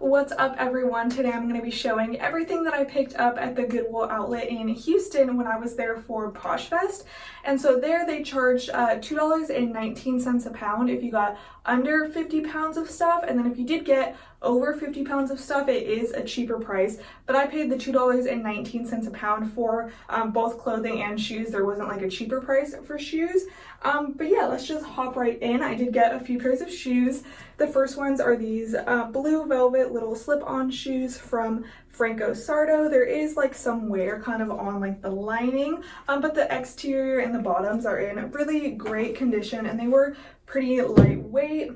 What's up, everyone? Today I'm going to be showing everything that I picked up at the Goodwill outlet in Houston when I was there for Posh Fest. And so there they charged $2.19 a pound if you got under 50 pounds of stuff, and then if you did get over 50 pounds of stuff, it is a cheaper price. But I paid the $2.19 a pound for both clothing and shoes. There wasn't like a cheaper price for shoes. But yeah, let's just hop right in. I did get a few pairs of shoes. The first ones are these blue velvet little slip-on shoes from Franco Sardo. There is like some wear kind of on like the lining, but the exterior and the bottoms are in really great condition and they were pretty lightweight.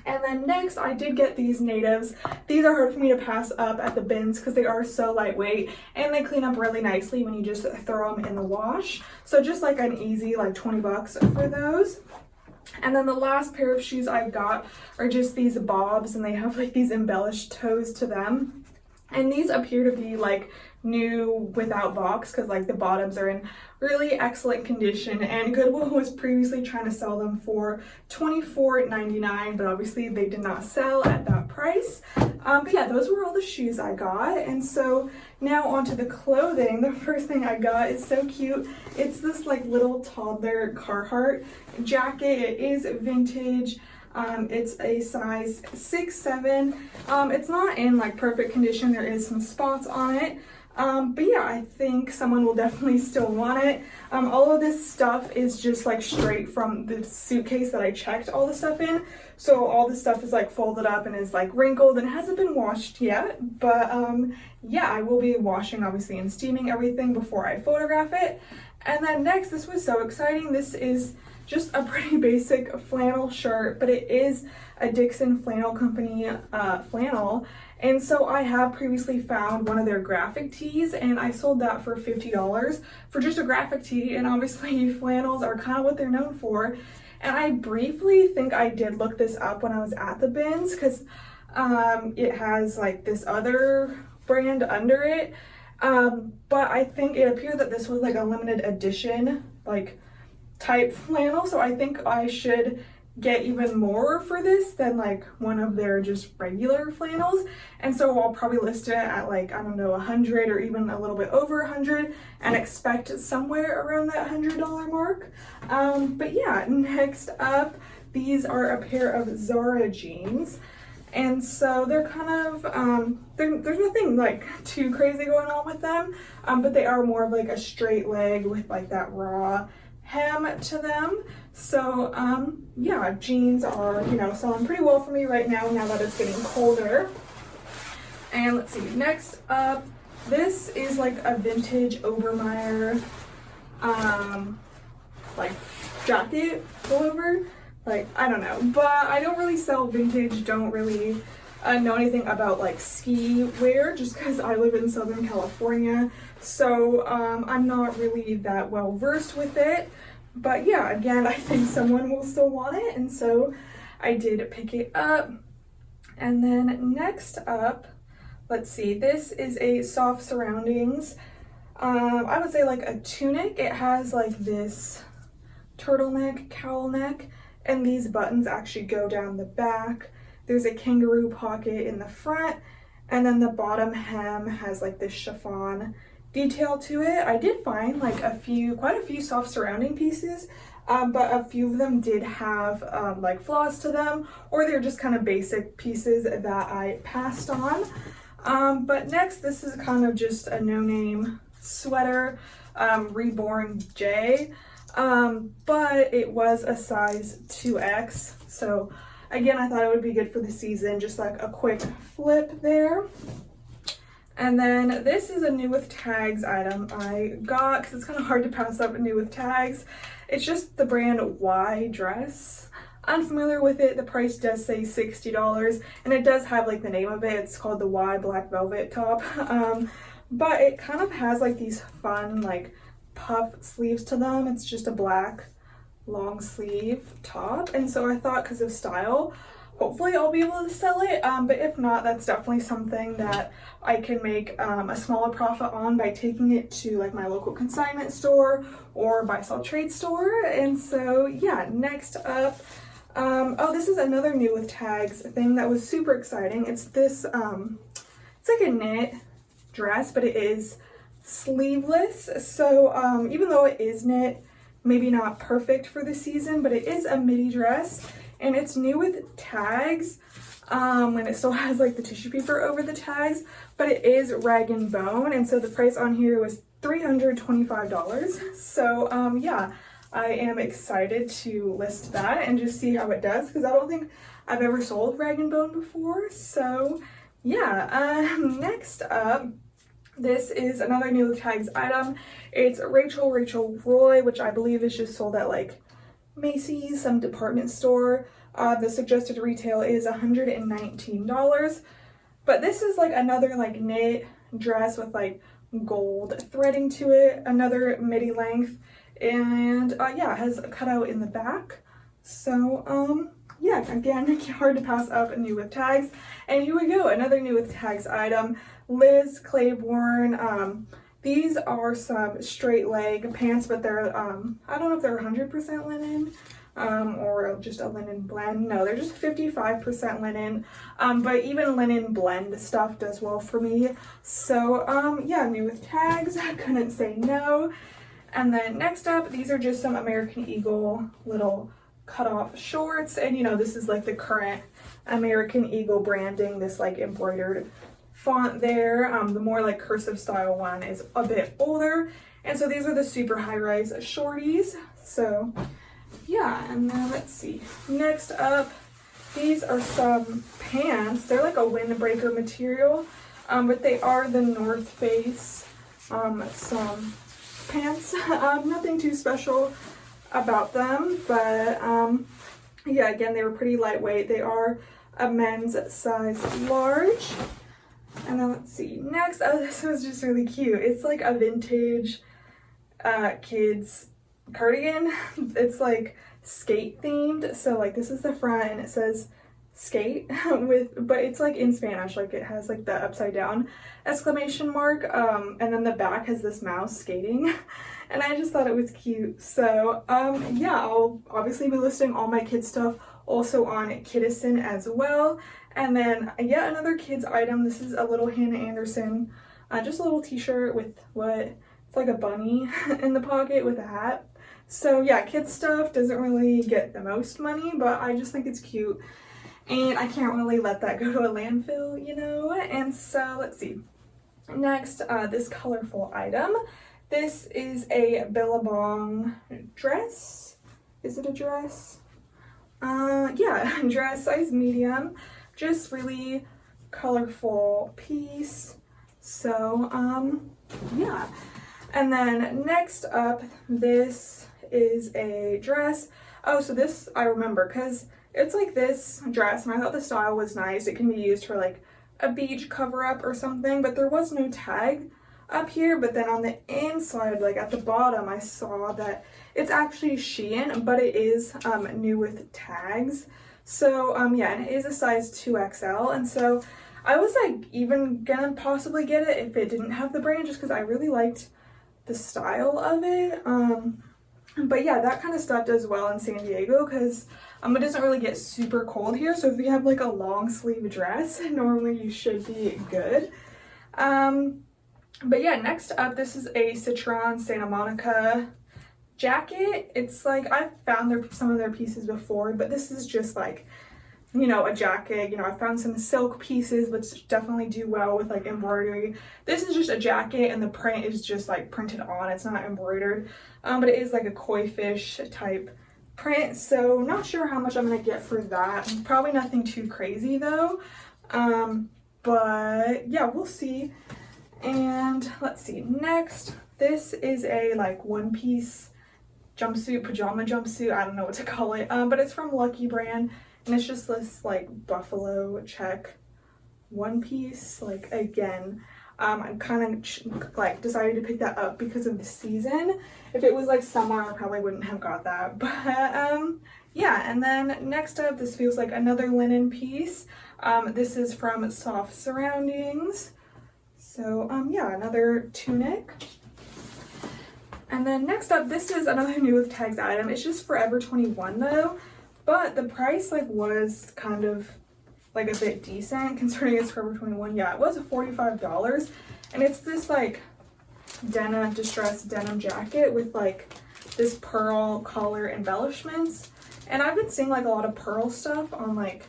And then next I did get these natives. These are hard for me to pass up at the bins because they are so lightweight and they clean up really nicely when you just throw them in the wash. So just like an easy like 20 bucks for those. And then the last pair of shoes I got are just these bobs, and they have like these embellished toes to them. And these appear to be like new without box because like the bottoms are in really excellent condition, and Goodwill was previously trying to sell them for $24.99, but obviously they did not sell at that price. But yeah, those were all the shoes I got. And so now onto the clothing. The first thing I got is so cute. It's this like little toddler Carhartt jacket. It is vintage. It's a size 6'7". It's not in like perfect condition. There is some spots on it. But yeah, I think someone will definitely still want it. All of this stuff is just like straight from the suitcase that I checked all the stuff in. So all the stuff is like folded up and is like wrinkled and hasn't been washed yet. But yeah, I will be washing obviously and steaming everything before I photograph it. And then next, this was so exciting. This is just a pretty basic flannel shirt, but it is a Dixon Flannel Company flannel. And so I have previously found one of their graphic tees, and I sold that for $50 for just a graphic tee. And obviously flannels are kind of what they're known for. And I briefly think I did look this up when I was at the bins because it has like this other brand under it. But I think it appeared that this was like a limited edition like type flannel. So I think I should get even more for this than like one of their just regular flannels. And so I'll probably list it at like, I don't know, 100 or even a little bit over 100 and expect somewhere around that $100 mark. But yeah, next up, these are a pair of Zara jeans. And so they're kind of, there's nothing like too crazy going on with them, but they are more of like a straight leg with like that raw hem to them. So yeah, jeans are, you know, selling pretty well for me right now that it's getting colder. And let's see, next up, this is like a vintage Obermeyer like jacket pullover. Like, I don't know, but I don't really sell vintage, don't really know anything about like ski wear just because I live in Southern California. So I'm not really that well versed with it. But yeah, again, I think someone will still want it, and so I did pick it up. And then next up, let's see, this is a soft surroundings. I would say like a tunic. It has like this turtleneck, cowl neck, and these buttons actually go down the back. There's a kangaroo pocket in the front, and then the bottom hem has like this chiffon detail to it. I did find like quite a few soft surrounding pieces, but a few of them did have like flaws to them, or they're just kind of basic pieces that I passed on. But next, this is kind of just a no-name sweater, Reborn J, but it was a size 2X. So again, I thought it would be good for the season, just like a quick flip there. And then this is a new with tags item I got because it's kind of hard to pass up a new with tags. It's just the brand Y Dress. Unfamiliar with it. The price does say $60, and it does have like the name of it. It's called the Y Black Velvet top. But it kind of has like these fun like puff sleeves to them. It's just a black long sleeve top, and so I thought because of style, hopefully I'll be able to sell it, but if not, that's definitely something that I can make a smaller profit on by taking it to like my local consignment store or buy sell trade store. And so yeah, next up, Oh, this is another new with tags thing that was super exciting. It's this, it's like a knit dress, but it is sleeveless. So even though it is knit, maybe not perfect for the season, but it is a midi dress, and it's new with tags. And it still has like the tissue paper over the tags, but it is rag and bone, and so the price on here was $325. So yeah, I am excited to list that and just see how it does, because I don't think I've ever sold rag and bone before. So yeah, next up, this is another new with tags item. It's Rachel Roy, which I believe is just sold at like Macy's, some department store. The suggested retail is $119, but this is like another like knit dress with like gold threading to it, another midi length, and yeah, it has a cutout in the back. So yeah, again, hard to pass up a new with tags. And here we go, another new with tags item, Liz Claiborne. These are some straight leg pants, but they're I don't know if they're 100% linen or just a linen blend. No, they're just 55% linen, but even linen blend stuff does well for me. So yeah, new with tags, I couldn't say no. And then next up, these are just some American Eagle little cut off shorts, and you know, this is like the current American Eagle branding, this like embroidered font there. The more like cursive style one is a bit older, and so these are the super high rise shorties. So yeah, and then let's see, next up, these are some pants. They're like a windbreaker material, but they are the North Face some pants. Nothing too special about them, but yeah, again, they were pretty lightweight. They are a men's size large. And then let's see, next, oh, this was just really cute. It's like a vintage kids cardigan. It's like skate themed. So like this is the front and it says skate but it's like in Spanish, like it has like the upside down exclamation mark, and then the back has this mouse skating. And I just thought it was cute. So yeah, I'll obviously be listing all my kids stuff also on Kidizen as well. And then yet another kids item. This is a little Hannah Anderson, just a little t-shirt with it's like a bunny in the pocket with a hat. So yeah, kids stuff doesn't really get the most money, but I just think it's cute, and I can't really let that go to a landfill, you know. And so let's see, next, this colorful item. This is a Billabong dress. Is it a dress? Yeah, dress, size medium. Just really colorful piece. So yeah. And then next up, this is a dress. Oh, so this I remember because it's like this dress, and I thought the style was nice. It can be used for like a beach cover up or something, but there was no tag up here. But then on the inside, like at the bottom, I saw that it's actually Shein, but it is new with tags. So yeah, and it is a size 2XL, and so I was like even gonna possibly get it if it didn't have the brand, just because I really liked the style of it. But yeah, that kind of stuff does well in San Diego because it doesn't really get super cold here. So if you have like a long sleeve dress, normally you should be good. But yeah, next up, this is a Citron Santa Monica jacket. It's like, I've found some of their pieces before, but this is just like, you know, a jacket. You know, I found some silk pieces which definitely do well with like embroidery. This is just a jacket, and the print is just like printed on, it's not embroidered, but it is like a koi fish type print. So not sure how much I'm gonna get for that. Probably nothing too crazy though, but yeah, we'll see. And let's see, next, this is a like one piece jumpsuit, pajama jumpsuit, I don't know what to call it, but it's from Lucky Brand, and it's just this like buffalo check one piece. Like again, I kind of like decided to pick that up because of the season. If it was like summer, I probably wouldn't have got that, but yeah. And then next up, this feels like another linen piece. This is from Soft Surroundings. So yeah, another tunic. And then next up, this is another new with tags item. It's just Forever 21 though. but the price like was kind of like a bit decent considering it's Forever 21. Yeah, it was $45, and it's this like denim, distressed denim jacket with like this pearl collar embellishments. And I've been seeing like a lot of pearl stuff on like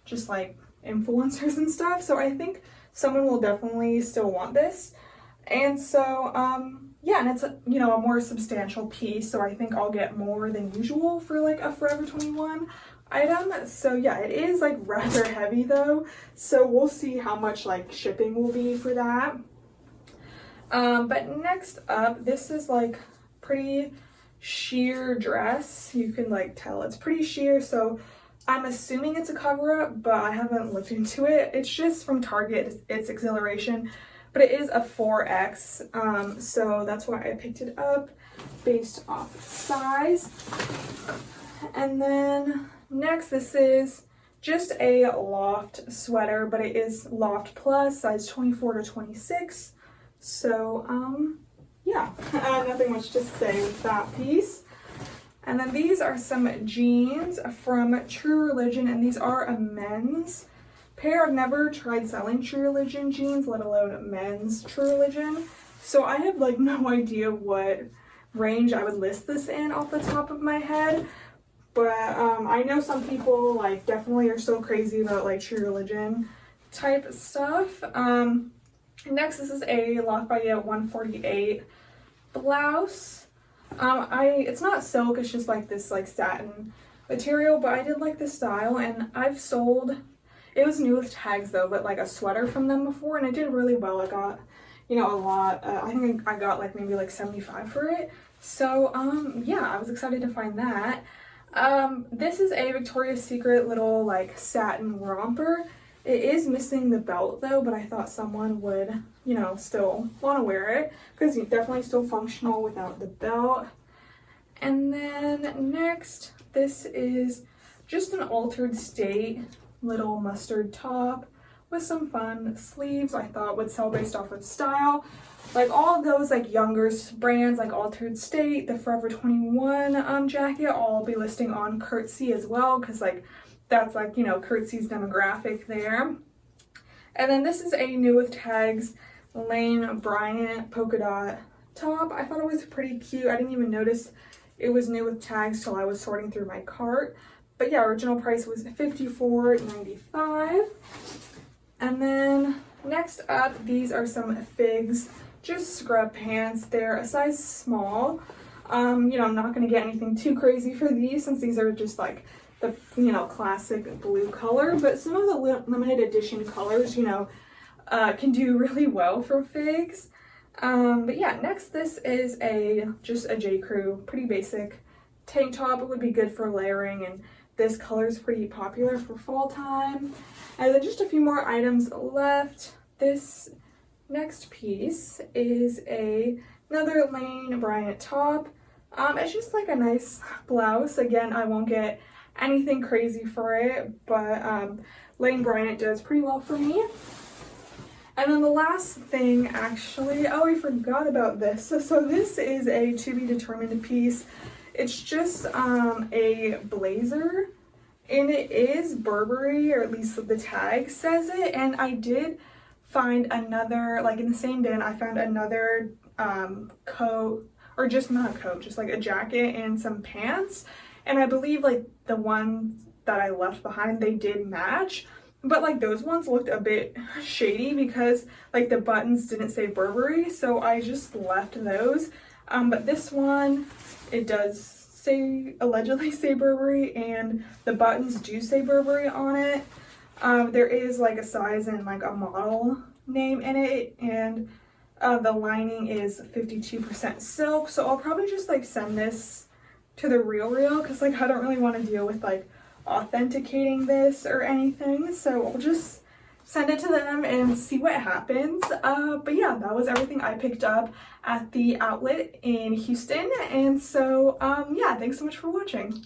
just like influencers and stuff, so I think someone will definitely still want this. And so yeah, and it's a, you know, a more substantial piece, so I think I'll get more than usual for like a Forever 21 item. So yeah, it is like rather heavy though, so we'll see how much like shipping will be for that. But next up, this is like pretty sheer dress. You can like tell it's pretty sheer, so I'm assuming it's a cover up, but I haven't looked into it. It's just from Target. It's Exhilaration, but it is a 4X, so that's why I picked it up based off size. And then next, this is just a loft sweater, but it is loft plus, size 24 to 26. So yeah, nothing much to say with that piece. And then these are some jeans from True Religion, and these are a men's pair. I've never tried selling True Religion jeans, let alone men's True Religion, so I have like no idea what range I would list this in off the top of my head. But I know some people like definitely are so crazy about like True Religion type stuff. Next, this is a Lafayette 148 blouse. It's not silk, it's just like this like satin material, but I did like this style, and I've sold, it was new with tags though, but like a sweater from them before, and it did really well. I got, you know, a lot. I think I got like maybe like 75 for it. So yeah, I was excited to find that. This is a Victoria's Secret little like satin romper. It is missing the belt though, but I thought someone would, you know, still want to wear it because it's definitely still functional without the belt. And then next, this is just an altered state little mustard top with some fun sleeves. I thought would sell based off of style. Like all of those like younger brands like Altered State, the Forever 21 jacket, I'll be listing on Curtsy as well, because like that's like, you know, Curtsy's demographic there. And then this is a new with tags Lane Bryant polka dot top. I thought it was pretty cute. I didn't even notice it was new with tags till I was sorting through my cart. But yeah, original price was $54.95. And then next up, these are some Figs, just scrub pants. They're a size small. You know, I'm not going to get anything too crazy for these since these are just like the, you know, classic blue color, but some of the limited edition colors, you know, can do really well for Figs. But yeah, next this is just a J. Crew, pretty basic tank top. It would be good for layering, and this color is pretty popular for fall time. And then just a few more items left. This next piece is another Lane Bryant top. It's just like a nice blouse. Again, I won't get anything crazy for it, but Lane Bryant does pretty well for me. And then the last thing, actually, oh, I forgot about this. So this is a to be determined piece. It's just a blazer, and it is Burberry, or at least the tag says it. And I did find another, like in the same bin, I found another coat, or just not a coat, just like a jacket and some pants. And I believe like the ones that I left behind, they did match. But like those ones looked a bit shady because like the buttons didn't say Burberry, so I just left those. But this one, it does say, allegedly say Burberry, and the buttons do say Burberry on it. There is like a size and like a model name in it, and the lining is 52% silk. So I'll probably just like send this to the RealReal because like I don't really want to deal with like authenticating this or anything, so I'll just send it to them and see what happens. But yeah, that was everything I picked up at the outlet in Houston, and so yeah, thanks so much for watching.